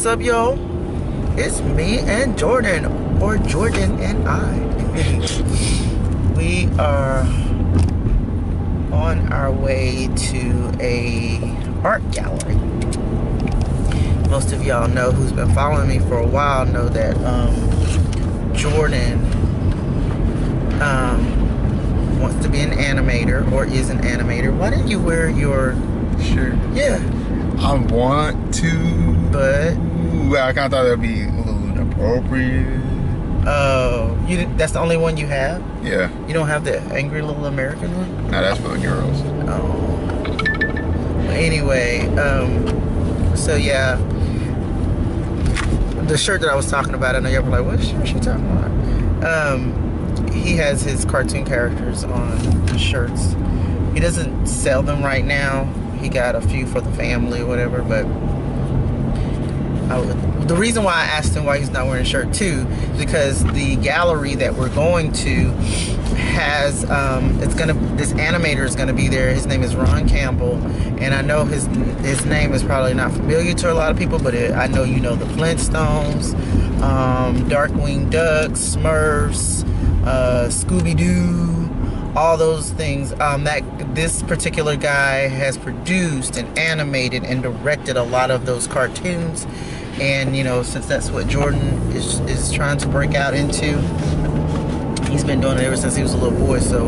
What's up, y'all? It's me and Jordan, or Jordan and I. We are on our way to a art gallery. Most of y'all know, who's been following me for a while, know that Jordan wants to be an animator, or is an animator. Why didn't you wear your shirt? Yeah. I want to, but well, I kind of thought that'd be a little inappropriate. Oh, that's the only one you have? Yeah. You don't have the Angry Little American one? No, that's for the girls. Oh. Anyway, so yeah, the shirt that I was talking about, I know y'all were like, what shirt is she talking about? He has his cartoon characters on the shirts. He doesn't sell them right now. He got a few for the family or whatever, but the reason why I asked him why he's not wearing a shirt too is because the gallery that we're going to has this animator is gonna be there. His name is Ron Campbell, and I know his name is probably not familiar to a lot of people, but I know you know the Flintstones, Darkwing Ducks, Smurfs, Scooby-Doo, all those things. That this particular guy has produced and animated and directed a lot of those cartoons, and you know, since that's what Jordan is trying to break out into, he's been doing it ever since he was a little boy. So,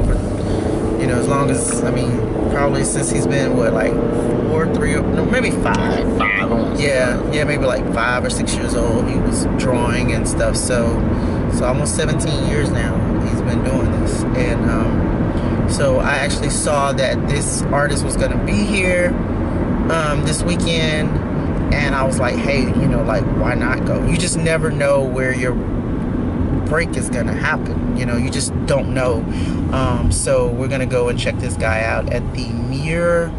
you know, as long as, I mean, probably since he's been what, like 4, 3, no, maybe 5. Yeah, maybe like 5 or 6 years old. He was drawing and stuff. So almost 17 years now he's been doing this, and so I actually saw that this artist was gonna be here this weekend, and I was like, hey, you know, like, why not go? You just never know where your break is gonna happen. You know, you just don't know. So we're gonna go and check this guy out at the Mirror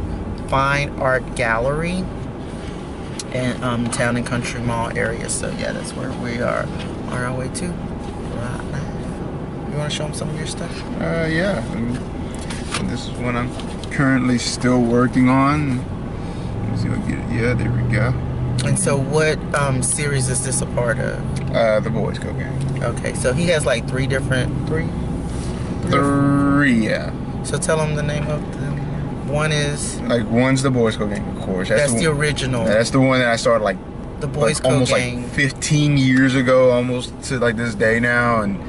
Fine Art Gallery in Town and Country Mall area. So yeah, that's where we are on our way to right now. You want to show them some of your stuff? Yeah. This is what I'm currently still working on. Let's see if I can get it. Yeah, there we go. And so what series is this a part of? The Boys Go Gang. Okay, so he has like three, yeah. So tell them the name of them. One is... Like, one's the Boys Go Gang, of course. That's the original. That's the one that I started, like... The Boys Go almost Gang. Like 15 years ago, almost to, like, this day now. And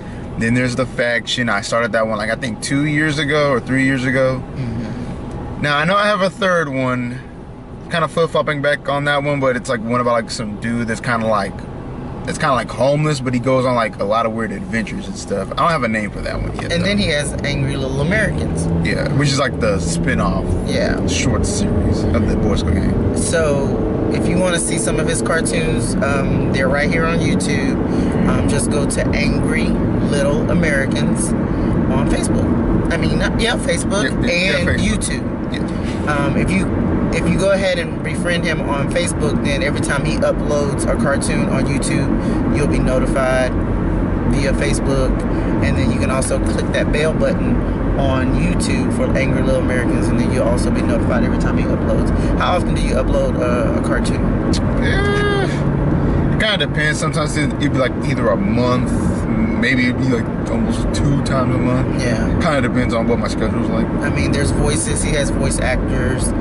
then there's the Faction. I started that one, like, I think 2 years ago or 3 years ago. Mm-hmm. Now, I know I have a third one. Kind of flip-flopping back on that one, but it's, like, one about, like, some dude that's kind of like... It's kind of like homeless, but he goes on like a lot of weird adventures and stuff. I don't have a name for that one yet. And then he has Angry Little Americans. Yeah, which is like the spin-off short series of the Boys Go Gang. So if you want to see some of his cartoons, they're right here on YouTube. Just go to Angry Little Americans on Facebook. I mean, Facebook and Facebook. YouTube. Yeah. If you go ahead and befriend him on Facebook, then every time he uploads a cartoon on YouTube, you'll be notified via Facebook. And then you can also click that bell button on YouTube for Angry Little Americans, and then you'll also be notified every time he uploads. How often do you upload a cartoon? Yeah, it kind of depends. Sometimes it'd be like either a month, maybe it'd be like almost 2 times a month. Yeah. Kind of depends on what my schedule's like. I mean, there's voices. He has voice actors.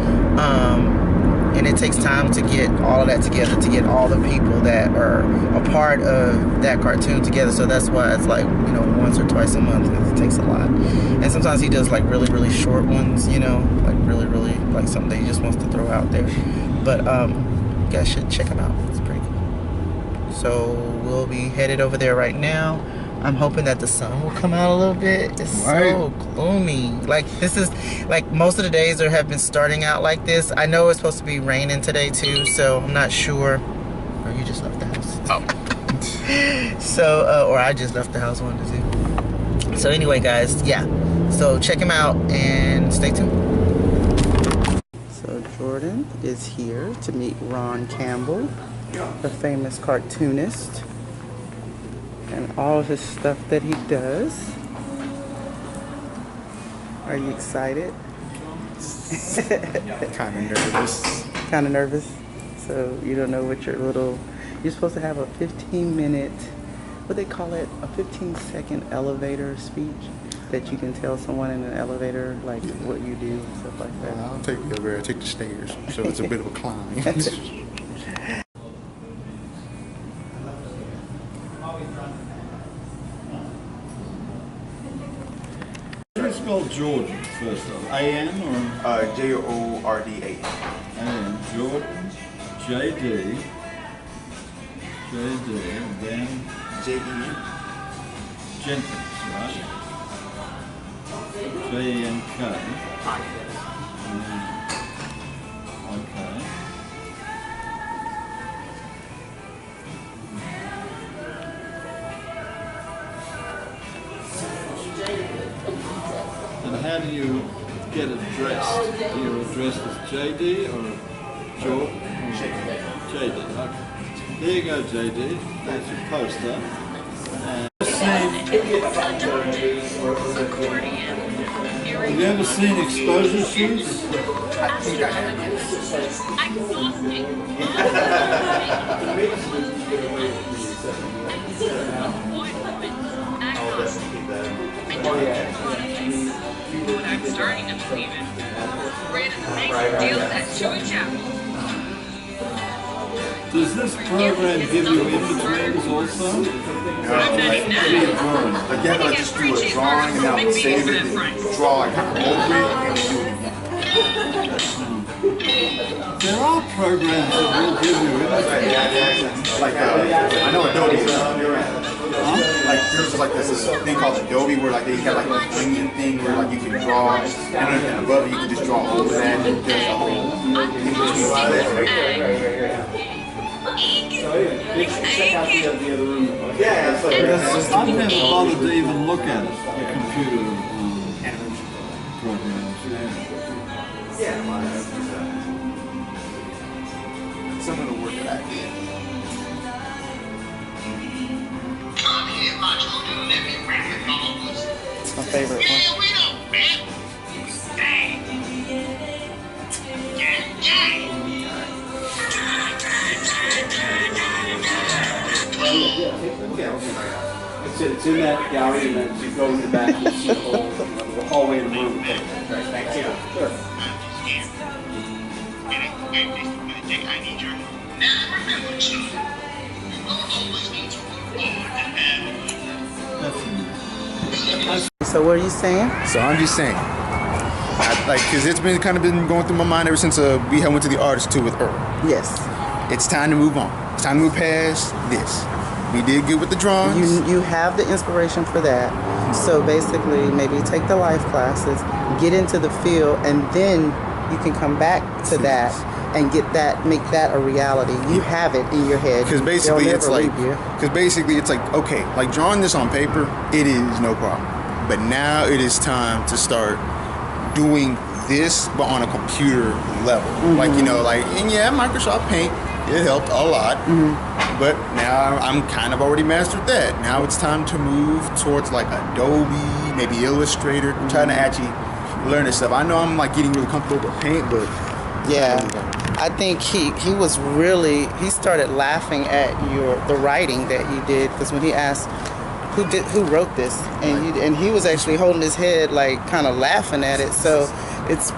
And it takes time to get all of that together, to get all the people that are a part of that cartoon together. So that's why it's like, you know, once or twice a month. It takes a lot. And sometimes he does like really, really short ones, you know, like really, really like something that he just wants to throw out there. But you guys should check him out. It's pretty cool. So we'll be headed over there right now. I'm hoping that the sun will come out a little bit. It's so gloomy. Like, this is, like, most of the days have been starting out like this. I know it's supposed to be raining today, too, so I'm not sure. Or you just left the house. Oh. So, or I just left the house, one to see. So, anyway, guys, yeah. So, check him out and stay tuned. So, Jordan is here to meet Ron Campbell, the famous cartoonist, and all of his stuff that he does. Are you excited? Kind of nervous. Kind of nervous? So you don't know what your little You're supposed to have a 15-minute, what they call it, a 15-second elevator speech that you can tell someone in an elevator, like what you do and stuff like that. I'll take the elevator, I take the stairs, so it's a bit of a climb. It's spelled Jordan first off. A-N or? J-O-R-D-A. A-N. Jordan. J-D. J-D. And then J-E. Jenkins, right? J-E-N-K. Okay. And how do you get addressed? Are you addressed as JD or Jordan? JD, okay. There you go, JD. That's your poster. Have you ever seen exposure shoots? I think I have, yes. I'm starting to believe it. Great deals at Suede. Does this program give you in-betweens also? Like you have to just do a drawing and now save it and draw like over it and do it again. There are programs that will give you in-betweens. Like I know Adobe is. Like there's like this thing called Adobe where like they have like a blending thing where like you can draw and then above it you can just draw over that and there's a whole in-between Yeah, it's like I've never bothered to even look at it, the computer programs. yeah, something to work at. It's my favorite one. It's in that gallery, and then you go in the back and see the hallway and the room. Thank you. Sure. I need your remember, son. You don't always need to So what are you saying? So I'm just saying, because it's been kind of been going through my mind ever since we went to the artist tour with Earl. Yes. It's time to move on. It's time to move past this. We did good with the drawings. You have the inspiration for that. So basically, maybe take the life classes, get into the field, and then you can come back to that and get that, make that a reality. You have it in your head. Because basically, They'll it's never like, leave you. okay, like drawing this on paper, it is no problem. But now it is time to start doing this, but on a computer level. Like, and yeah, Microsoft Paint, it helped a lot. But now I'm kind of already mastered that. Now it's time to move towards like Adobe, maybe Illustrator, trying to actually learn this stuff. I know I'm like getting really comfortable with Paint, but yeah, I think he started laughing at the writing that you did, because when he asked who wrote this, and he was actually holding his head like kind of laughing at it. So it's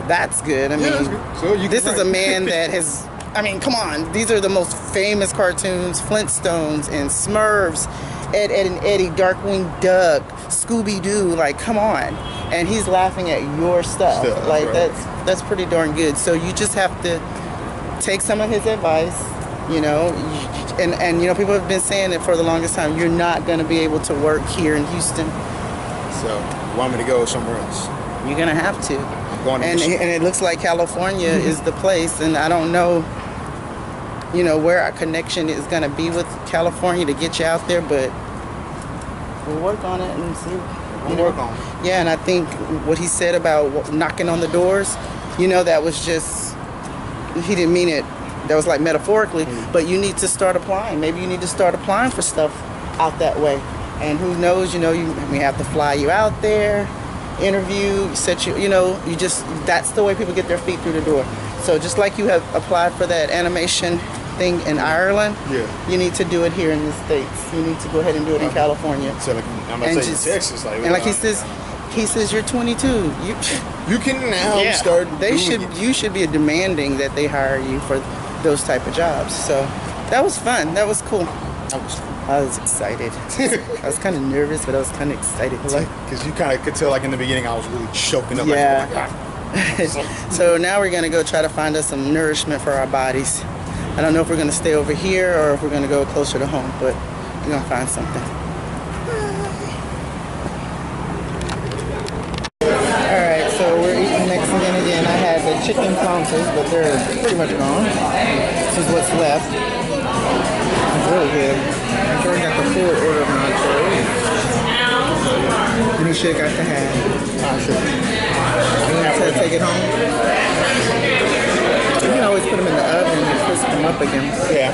that's good. I mean, so this is a man that has. I mean, come on. These are the most famous cartoons: Flintstones and Smurfs, Ed, and Eddie, Darkwing Duck, Scooby-Doo. Like, come on. And he's laughing at your stuff. Like, right. that's pretty darn good. So you just have to take some of his advice, and people have been saying it for the longest time. You're not going to be able to work here in Houston. So you want me to go somewhere else? You're going to have to. I'm going to and it looks like California is the place, and I don't know where our connection is going to be with California to get you out there, but we'll work on it and see. We'll work on it. Yeah, and I think what he said about knocking on the doors, that was just, he didn't mean it. That was like metaphorically, but you need to start applying. Maybe you need to start applying for stuff out that way. And who knows, we have to fly you out there, interview, set you, that's the way people get their feet through the door. So just like you have applied for that animation thing in Ireland, Yeah. you need to do it here in the States. You need to go ahead and do it in California. So like, I'm And gonna say just- Texas, like, And like he says, you're 22. you can now start. They doing should. it. You should be demanding that they hire you for those type of jobs. So that was fun. That was cool. I was excited. I was kind of nervous, but I was kind of excited too. Like, because you kind of could tell, like in the beginning, I was really choking up. Yeah. Like, oh my God. So now we're gonna go try to find us some nourishment for our bodies. I don't know if we're gonna stay over here or if we're gonna go closer to home, but we're gonna find something. Alright, so we're eating Mexican again. I had the chicken plantas, but they're pretty much gone. This is what's left. It's really good. Jordan got the full order of nachos. And he should have got the half. You want to take it home? You can always put them in the oven and crisp them up again. Yeah.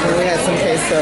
And we had some queso.